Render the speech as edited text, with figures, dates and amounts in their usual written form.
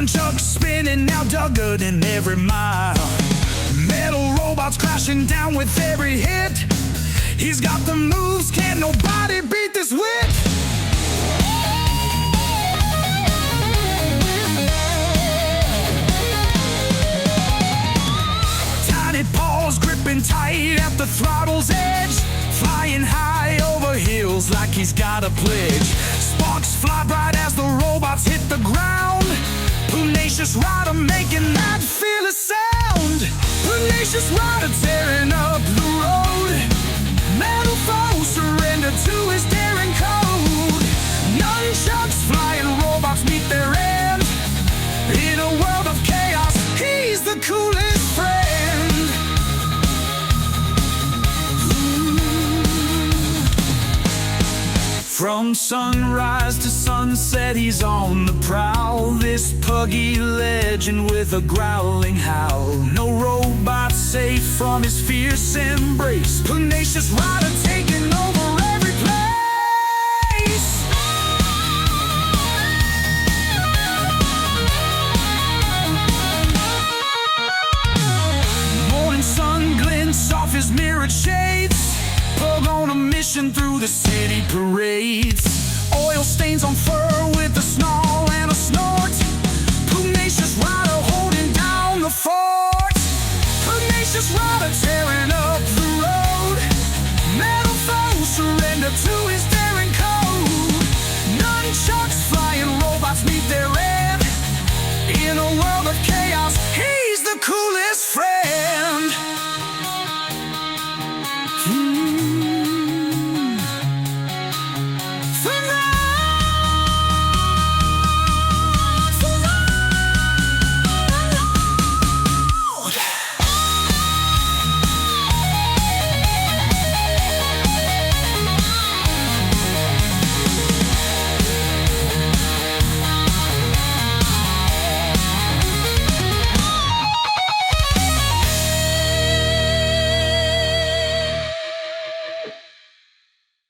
Nunchucks spinning, now dugger in every mile. Metal robots crashing down with every hit. He's got the moves, can't nobody beat this wit. Tiny paws gripping tight at the throttle's edge, flying high over hills like he's got a pledge. Sparks fly bright as the robots hit the ground. Pugnacious rider making that fearless sound. Pugnacious rider tearing up the road. Metal foe surrender to his daring code. Nunchucks flying robots meet their end. In a world of chaos, he's the coolest friend. From sunrise to sunset, he's on the prowl. This puggy legend with a growling howl. No robot safe from his fierce embrace. Pugnacious rider taking over every place. Morning sun glints off his mirrored shades. Pug on a mission through the city parades. Oil stains on fur